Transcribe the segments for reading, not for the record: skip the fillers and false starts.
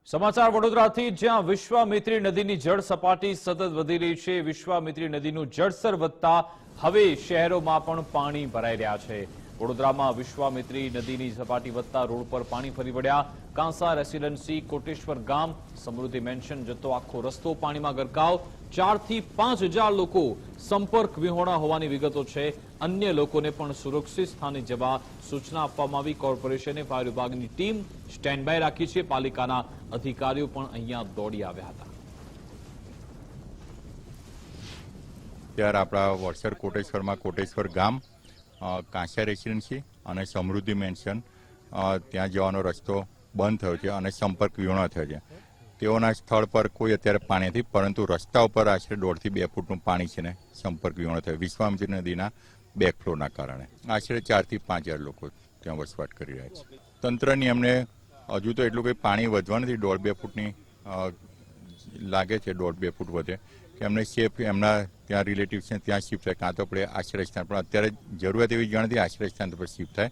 સમાચાર વડોદરાથી, જ્યાં વિશ્વામિત્રી નદીની જળ સપાટી સતત વધી રહી છે। વિશ્વામિત્રી નદીનું જળસ્તર વધતા હવે શહેરોમાં પણ પાણી ભરાઈ રહ્યા છે। વડોદરામાં વિશ્વામિત્રી નદીની સપાટી વધતા રોડ પર પાણી ફરી વળ્યા। કાંસા રેસિડેન્સી, કોટેશ્વર ગામ, સમૃદ્ધિ મેન્શન જતો આખો રસ્તો પાણીમાં ગરકાવ। 4 થી 5 હજાર લોકો સંપર્ક વિહોણા હોવાની વિગતો છે। અન્ય લોકોને પણ સુરક્ષિત સ્થાને જવા સૂચના આપવામાં આવી। કોર્પોરેશને ફાયર વિભાગની ટીમ સ્ટેન્ડ બાય રાખી છે। પાલિકાના અધિકારીઓ પણ અહીંયા દોડી આવ્યા હતા। ત્યારે આપણા વડસર કોટેશ્વરમાં કોટેશ્વર ગામ, કાંસા રેસિડેન્સી અને સમૃદ્ધિ મેન્શન ત્યાં જવાનો રસ્તો બંધ થયો છે અને સંપર્ક વિહોણો થયો છે। તેઓના સ્થળ પર કોઈ અત્યારે પાણી નથી, પરંતુ રસ્તા ઉપર આશરે 1.5 થી 2 ફૂટનું પાણી છે ને સંપર્ક વિહોણો થયો વિશ્વામિત્રી નદીના બેકફ્લોના કારણે। આશરે 4 થી 5 હજાર લોકો ત્યાં વસવાટ કરી રહ્યા છે। તંત્રની એમને હજુ તો એટલું કંઈ પાણી વધવા નથી, 1.5-2 ફૂટની લાગે છે, 1.5-2 ફૂટ વધે કે એમને સેફ એમના ત્યાં રિલેટિવ્સને ત્યાં શિફ્ટ થાય, કાં તો આપણે આશ્રય સ્થાન, પણ અત્યારે જરૂરિયાત એવી જણાતી આશ્રય સ્થાન પર શિફ્ટ થાય।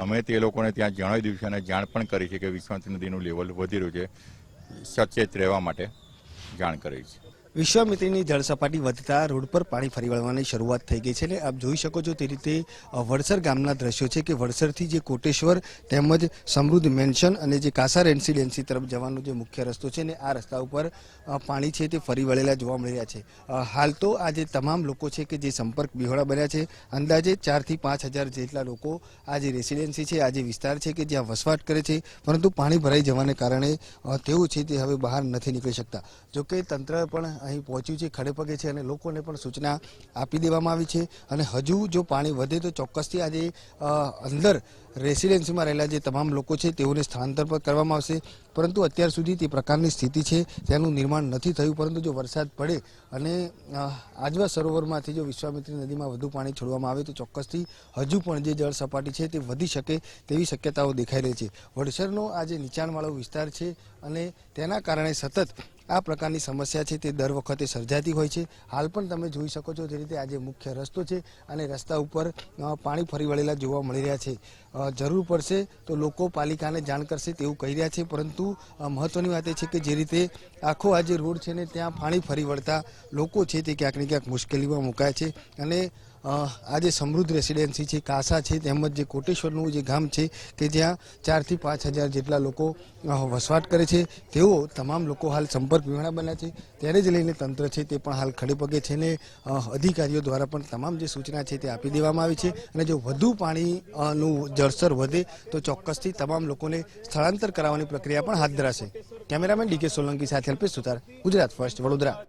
અમે તે લોકોને ત્યાં જણાવી દીધું છે અને જાણ પણ કરી છે કે વિશ્વામિત્રી નદીનું લેવલ વધી રહ્યું છે, સચેત રહેવા માટે જાણ કરી છે। વિશ્વામિત્રીની જળ સપાટી વધતા રોડ પર પાણી ફરી વળવાની શરૂઆત થઈ ગઈ છે ને આપ જોઈ શકો છો તે રીતે વડસર ગામના દ્રશ્યો છે કે વડસરથી જે કોટેશ્વર તેમજ સમૃદ્ધ મેન્શન અને જે કાંસા રેસિડેન્સી તરફ જવાનો જે મુખ્ય રસ્તો છે ને આ રસ્તા ઉપર પાણી છે તે ફરી વળેલા જોવા મળી રહ્યા છે। હાલ તો આ જે તમામ લોકો છે કે જે સંપર્ક વિહોણા બન્યા છે, અંદાજે 4 થી 5 હજાર જેટલા લોકો આ જે રેસિડેન્સી છે, આ જે વિસ્તાર છે કે જ્યાં વસવાટ કરે છે, પરંતુ પાણી ભરાઈ જવાને કારણે તેઓ છે તે હવે બહાર નથી નીકળી શકતા। જોકે તંત્ર પણ અહીં પહોંચ્યું છે, ખડે પગે છે અને લોકોને પણ સૂચના આપી દેવામાં આવી છે અને હજુ જો પાણી વધે તો ચોક્કસથી આજે અંદર રેસિડેન્સીમાં રહેલા જે તમામ લોકો છે તેઓને સ્થળાંતર પર કરવામાં આવશે, પરંતુ અત્યાર સુધી તે પ્રકારની સ્થિતિ છે તેનું નિર્માણ નથી થયું। પરંતુ જો વરસાદ પડે અને આજવા સરોવરમાંથી જો વિશ્વામિત્રી નદીમાં વધુ પાણી છોડવામાં આવે તો ચોક્કસથી હજુ પણ જે જળ સપાટી છે તે વધી શકે તેવી શક્યતાઓ દેખાઈ રહી છે। વડસરનો આ જે નીચાણવાળો વિસ્તાર છે અને તેના કારણે સતત આ પ્રકારની સમસ્યા છે તે દર વખતે સર્જાતી હોય છે। હાલ પણ તમે જોઈ શકો છો તે રીતે આજે મુખ્ય રસ્તો છે અને રસ્તા ઉપર પાણી ફરી વળેલા જોવા મળી રહ્યા છે। જરૂર પડશે તો લોકો પાલિકાને જાણ કરશે તેવું કહી રહ્યા છે, પરંતુ મહત્વની વાત એ છે કે જે રીતે આખો આ જે રોડ છે ને ત્યાં પાણી ફરી વળતા લોકો છે તે ક્યાંક ને ક્યાંક મુશ્કેલીમાં મુકાય છે અને આ જે સમૃદ્ધ રેસિડેન્સી છે, કાંસા છે, તેમજ જે કોટેશ્વરનું જે ગામ છે કે જ્યાં 4 થી 5 હજાર જેટલા લોકો વસવાટ કરે છે, તેઓ તમામ લોકો હાલ સંપર્ક વિહોણા બન્યા છે। તેને જ લઈને તંત્ર છે તે પણ હાલ ખડે પગે છે ને અધિકારીઓ દ્વારા પણ તમામ જે સૂચના છે તે આપી દેવામાં આવી છે અને જો વધુ પાણીનું જળસ્તર વધે તો ચોક્કસથી તમામ લોકોને સ્થળાંતર કરાવવાની પ્રક્રિયા પણ હાથ ધરાશે। કેમેરામેન ડીકે સોલંકી સાથે અલ્પેશ સુતાર, ગુજરાત ફર્સ્ટ, વડોદરા।